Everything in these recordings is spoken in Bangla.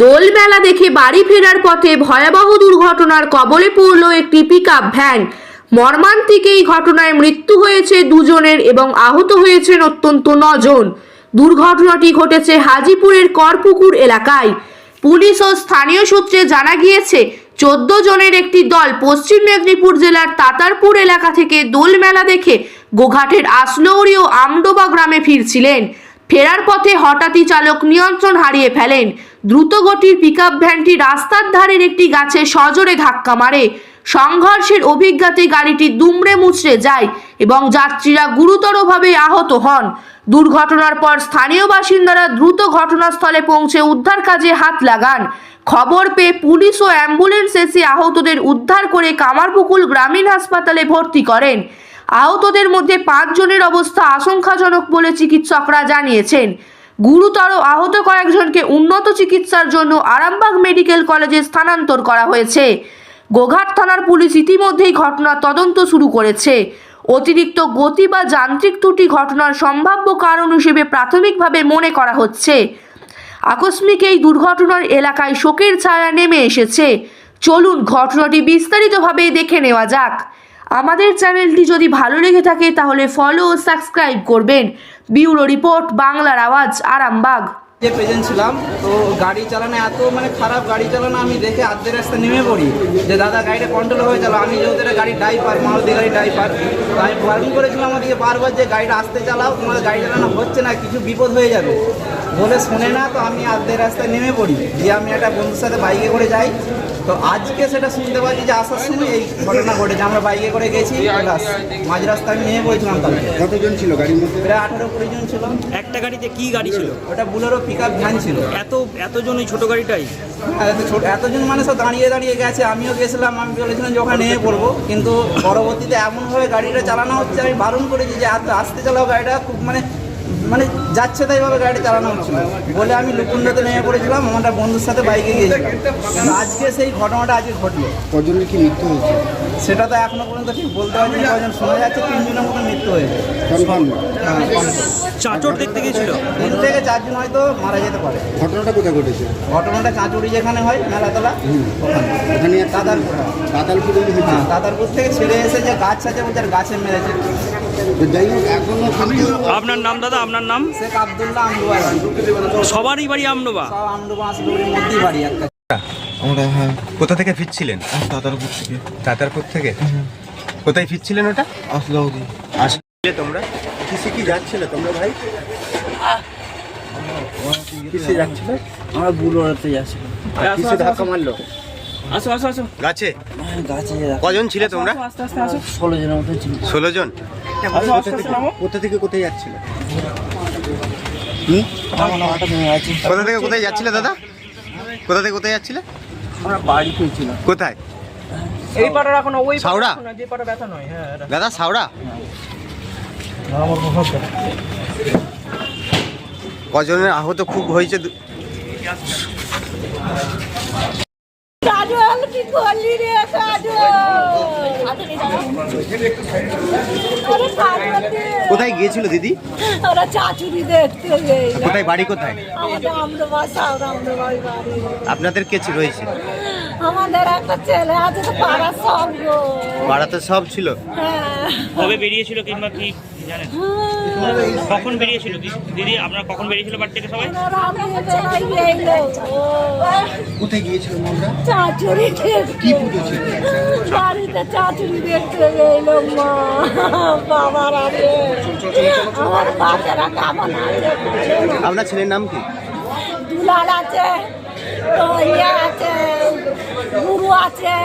দোলমেলা দেখে বাড়ি ফেরার পথে ভয়াবহ দুর্ঘটনার কবলে পড়ল একটি পিকআপ ভ্যান। মর্মান্তিক এই ঘটনায় মৃত্যু হয়েছে দুজনের এবং আহত হয়েছেন অত্যন্ত 9 জন। দুর্ঘটনাটি ঘটেছে হাজিপুরের করপুকুর এলাকায়। পুলিশ ও স্থানীয় সূত্রে জানা গিয়েছে 14 জনের একটি দল পশ্চিম মেদিনীপুর জেলার তাতারপুর এলাকা থেকে দোলমেলা দেখে গোঘাটের আসলৌরি ও আমডোবা গ্রামে ফিরছিলেন। ফেরার পথে হঠাৎই চালক নিয়ন্ত্রণ হারিয়ে ফেলেন। দ্রুতগতির পিকআপ ভ্যানটি রাস্তার ধারের একটি গাছে সজোরে ধাক্কা মারে। সংঘর্ষের অভিজ্ঞতাতে গাড়িটি দুমড়ে মুচড়ে যায় এবং যাত্রীরা গুরুতরভাবে আহত হন। দুর্ঘটনার পর স্থানীয় বাসিন্দারা দ্রুত ঘটনাস্থলে পৌঁছে উদ্ধার কাজে হাত লাগান। খবর পেয়ে পুলিশ ও অ্যাম্বুলেন্স এসে আহতদের উদ্ধার করে কামারপুকুর গ্রামীণ হাসপাতালে ভর্তি করেন। আহতদের মধ্যে 5 জনের অবস্থা আশঙ্কাজনক বলে চিকিৎসকরা জানিয়েছেন। গুরুতর আহত কয়েকজনকে উন্নত চিকিৎসার জন্য আরামবাগ মেডিকেল কলেজে স্থানান্তর করা হয়েছে। গোঘাট থানার পুলিশ ইতিমধ্যেই ঘটনার তদন্ত শুরু করেছে। অতিরিক্ত গতি বা যান্ত্রিক ত্রুটি ঘটনার সম্ভাব্য কারণ হিসেবে প্রাথমিকভাবে মনে করা হচ্ছে। আকস্মিক এই দুর্ঘটনার এলাকায় শোকের ছায়া নেমে এসেছে। চলুন ঘটনাটি বিস্তারিতভাবে দেখে নেওয়া যাক। আমাদের চ্যানেলটি যদি ভালো লেগে থাকে তাহলে ফলো ও সাবস্ক্রাইব করবেন। ব্যুরো রিপোর্ট, বাংলার আওয়াজ, আরামবাগ। যে প্রেজেন্ট ছিলাম তো গাড়ি চালানো এত খারাপ গাড়ি চালানো আমি দেখে আধের রাস্তা নেমে পড়ি যে দাদা গাড়িটা কন্ট্রোল হয়ে চালাও। আমি যেহেতু গাড়ি ড্রাইভার, মারুতি গাড়ি ড্রাইভার, আমি ওয়ার্নিং করেছিলাম আমাদেরকে বারবার যে গাড়িটা আসতে চালাও, তোমাদের গাড়ি চালানো হচ্ছে না, কিছু বিপদ হয়ে যাবে বলে শোনে না। তো আমি আধের রাস্তায় নেমে পড়ি, দিয়ে আমি একটা বন্ধুর সাথে বাইকে করে যাই। তো আজকে সেটা শুনতে পাচ্ছি যে আসার সময় এই ঘটনা ঘটেছে। আমরা বাইকে করে গেছি, মাঝ রাস্তায় আমি নেমে পড়েছিলাম। তাহলে কতজন ছিল গাড়ির মধ্যে? প্রায় 18-20 জন ছিল। একটা গাড়িতে কি গাড়ি ছিল? ওটা বুলেরো পিকআপ ভ্যান ছিল। এতজন এই ছোট গাড়িটাই? এতজন মানে সব দাঁড়িয়ে দাঁড়িয়ে গেছে। আমিও গেছিলাম, আমি বলেছিলাম যে ওখানে নেমে পড়বো, কিন্তু পরবর্তীতে এমনভাবে গাড়িটা চালানো হচ্ছে, আমি বারণ করেছি যে এত আস্তে চালাও গাড়িটা, খুব মানে যাচ্ছে তাইভাবে গাড়ি চালানো হচ্ছিল বলে আমি লুকুন্ডাতে নেমে পড়েছিলাম। আমার বন্ধুর সাথে বাইকে গিয়েছিলাম। আজকে সেই ঘটনাটা আজকে ঘটলো। কজনের কি মৃত্যু হয়েছে সেটা তো এখনো পর্যন্ত ঠিক বলতে পারছি না। কজন শোনা যাচ্ছে 3 জনের মতো মৃত্যু হয়েছে। চাঁচড় দেখতে গিয়েছিল, 3 থেকে 4 জন হয়তো মারা যেতে পারে। ঘটনাটা কোথায় ঘটেছে? ঘটনাটা চাঁচুড়ি যেখানে হয় মেলাতলা, ওখানে তাতারপুর। হ্যাঁ, তাতারপুর থেকে ছেড়ে এসে যে গাছ আছে ওদের গাছে মেরেছে। যাই হোক, এখনো আপনার নাম দাদা? আপনার নাম? শেখ আব্দুল্লাহ, আমডোবা। সবারই বাড়ি আমডোবা? সব আমডোবা আসলুরির মধ্যেই বাড়ি একটা। আমরা কোথা থেকে ফিরছিলেন? তাতারপুর থেকে। তাতারপুর থেকে? কোথায় ফিরছিলেন ওটা? আসলাউদি। আসলে তোমরা কিসে কি যাচ্ছিলে তোমরা ভাই? কিসে যাচ্ছিলে? আমরা বুলোরাতে যাচ্ছি। কিসে ধাক্কা মারলো? আসো আসো আসো। গাছে? গাছে কজন ছিলে তোমরা? 16 জনের মতো ছিল। 16 জন? কোথা থেকে কোথায় যাচ্ছিলে? কোথা থেকে কোথায় যাচ্ছিলে দাদা? কোথা থেকে কোথায় যাচ্ছিলে? আমরা বাড়ি ফিরছিলাম। কোথায়? এই পাটা রাখো না, ওই সাউড়া? যে পাটা ব্যথা নয়। হ্যাঁ দাদা সাউড়া? কজনের আহত খুব হয়েছে? কাজল কি করলি রে কাজল? কোথায় গিয়েছিল দিদি? ওরা চাচুরি দেখতে গেল। কোথায় বাড়ি কোথায়? আমাদের আমদোবা সাউরা আমদোবাই বাড়ি। আপনাদের কে ছিল রয়েছে? আমাদের একটা ছেলে আছে তো পাড়ার সব গো। পাড়াতে সব ছিল? হ্যাঁ। কবে বেরিয়েছিল কিংবা কি জানেন? কখন বেরিয়েছিল দিদি? আপনারা কখন বেরিয়েছিল বাড়ি থেকে সবাই? ওরা আমাদের বেলায় গেল। কোথায় গিয়েছিল আমরা? চাচুরি দেখতে। বাড়িতে চাচুরি দেখতে গেল মা। বাবার আছে। আমার বাচ্চারা কেমন আছে? আপনার ছেলের নাম কি? দুলাল আছে, ইয়ে আছে, গুরু আছে,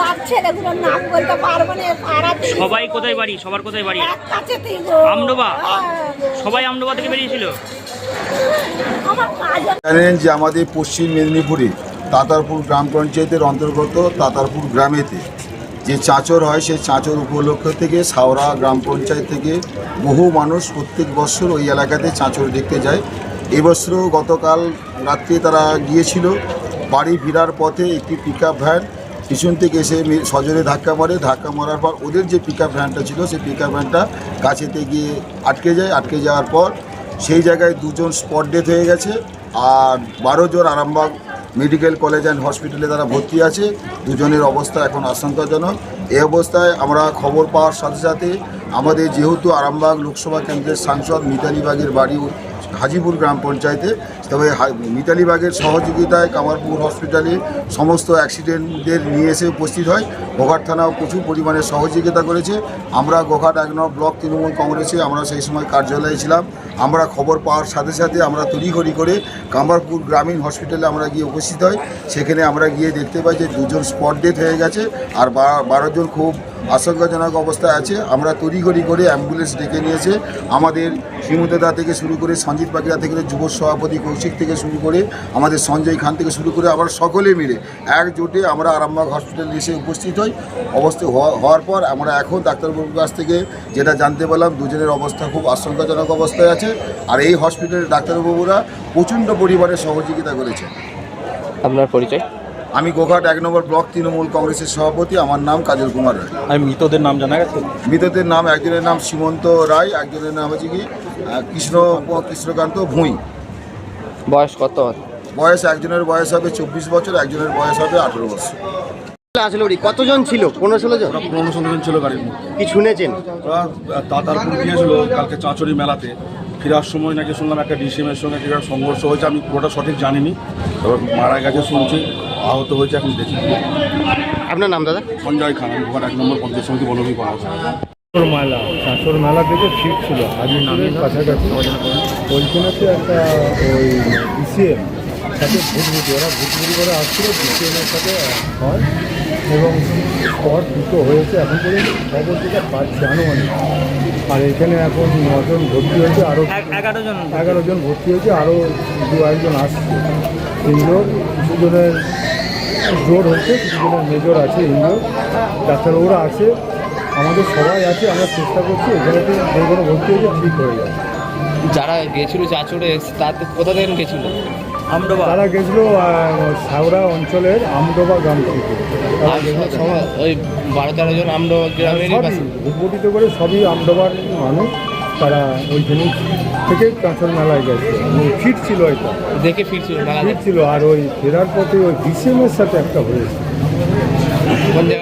আর ছেলেগুলোর নাম বলতে পারবো না। পাড়াতে সবাই কোথায় বাড়ি? সবার কোথায় বাড়ি? এক কাছে আমডোবা? সবাই আমডোবা থেকে বেরিয়েছিল? আমার কাজ জানেন যে আমাদের পশ্চিম মেদিনীপুরে তাতারপুর গ্রাম পঞ্চায়েতের অন্তর্গত তাতারপুর গ্রামেতে যে চাঁচর হয়, সেই চাঁচর উপলক্ষ থেকে সাউরা গ্রাম পঞ্চায়েত থেকে বহু মানুষ প্রত্যেক বছর ওই এলাকাতে চাঁচর দেখতে যায়। এবছরও গতকাল রাত্রে তারা গিয়েছিল। বাড়ি ফেরার পথে একটি পিকআপ ভ্যান পিছন থেকে এসে সজোরে ধাক্কা মারে। ধাক্কা মারার পর ওদের যে পিকআপ ভ্যানটা ছিল সেই পিকআপ ভ্যানটা গাছেতে গিয়ে আটকে যায়। আটকে যাওয়ার পর সেই জায়গায় 2 জন স্পট ডেথ হয়ে গেছে, আর 12 জন আরামবাগ মেডিকেল কলেজ অ্যান্ড হসপিটালে তারা ভর্তি আছে। 2 জনের অবস্থা এখন আশঙ্কাজনক। এই অবস্থায় আমরা খবর পাওয়ার সাথে সাথে আমাদের যেহেতু আরামবাগ লোকসভা কেন্দ্রের সাংসদ মিতালি বাগের বাড়ি হাজিপুর গ্রাম পঞ্চায়েতে, তবে মিতালি বাগের সহযোগিতায় কামারপুর হসপিটালে সমস্ত অ্যাক্সিডেন্টদের নিয়ে এসে উপস্থিত হয়। গোঘাট থানাও প্রচুর পরিমাণে সহযোগিতা করেছে। আমরা গোঘাট 1 নং ব্লক তৃণমূল কংগ্রেসে আমরা সেই সময় কার্যালয়ে ছিলাম। আমরা খবর পাওয়ার সাথে সাথে আমরা তড়িঘড়ি করে কামারপুর গ্রামীণ হসপিটালে আমরা গিয়ে উপস্থিত হই। সেখানে আমরা গিয়ে দেখতে পাই যে 2 জন স্পট ডেথ হয়ে গেছে, আর 12 জন খুব আশঙ্কাজনক অবস্থায় আছে। আমরা তড়িঘড়ি করে অ্যাম্বুলেন্স ডেকে নিয়েছে আমাদের শ্রীমতদা থেকে শুরু করে সঞ্জিত পাকিরা থেকে যুব সভাপতি কৌশিক থেকে শুরু করে আমাদের সঞ্জয় খান থেকে শুরু করে আমরা সকলে মিলে একজোটে আমরা আরামবাগ হসপিটালে এসে উপস্থিত হই। অবস্থা হওয়ার পর আমরা এখন ডাক্তারবাবুর কাছ থেকে যেটা জানতে পারলাম 2 জনের অবস্থা খুব আশঙ্কাজনক অবস্থায় আছে, আর এই হসপিটালের ডাক্তারবাবুরা প্রচণ্ড পরিমাণে সহযোগিতা করেছে। আপনার পরিচয়? আমি গোঘাট 1 নম্বর ব্লক তৃণমূল কংগ্রেসের সভাপতি, আমার নাম কাজল কুমার রায়। আর মৃতদের নাম জানা গেছে? মৃতদের নাম একজনের নাম সীমন্ত রায়, একজনের নাম হচ্ছে কি কৃষ্ণকান্ত ভুঁই। বয়স কত? বয়স একজনের বয়স হবে 24 বছর, একজনের বয়স হবে 18 বছর। আসলে কতজন ছিল? 15-16 জন? 15-16 জন ছিল গাড়ির মধ্যে। কি শুনেছেন? ওরা তাতারপুর গিয়েছিল কালকে চাঁচড়ি মেলাতে, ফেরার সময় নাকি শুনলাম একটা ডিসিএমের সঙ্গে একটা সংঘর্ষ হয়েছে। আমি পুরোটা সঠিক জানিনি, এবার মারা গেছে শুনছি, আহত হয়েছে এখন দেখি। আপনার নাম দাদা? সঞ্জয় খান, আমি গোঘাট 1 নম্বর পঞ্চায়েত সমিতি বলবি করা আছে। চাঁচর মেলা থেকে ফিট ছিল হাজিপুরের কাছাকাছি, ওইখানেতে একটা ওই বিসিএম সাথে ভুটভুটি, ওরা ভুটভুটি করে আসছিল, বিসিএমের সাথে হয় এবং স্পট দুটো হয়েছে। এখন পর্যন্ত খবর যেটা পাচ্ছি আনুমানিক, আর এখানে এখন 9 জন ভর্তি হয়েছে, আরও 11 জন ভর্তি হয়েছে, আরও 2-1 জন আসছে। 3 জন, কিছু জনের জোর হচ্ছে, কিছু জনের মেজর আছে, ইঞ্জোর। ডাক্তারবাবুরা আছে, আমাদের সবাই আছে, আমরা চেষ্টা করছি এখানেতে যে কোনো ভর্তি হয়েছে ঠিক হয়ে যাবে। যারা গেছিল চাচড়ে তাতে কোথা থেকে গেছিল? তারা গেছিলো সাউরা অঞ্চলের আমডোবা গ্রাম থেকে। তারা গেছিলো সবাই ওই 12-13 জন আমডোবা গ্রামেরই ভূপটিত করে সবই আমডোবার মানুষ। তারা ওইখানে থেকে কাঁচর মেলায় গেছে, ফিট ছিল, এটা দেখে ফিরছিল। ফিট ছিল, আর ওই ফেরার পথে ওই বিসিএমের সাথে একটা হয়েছে।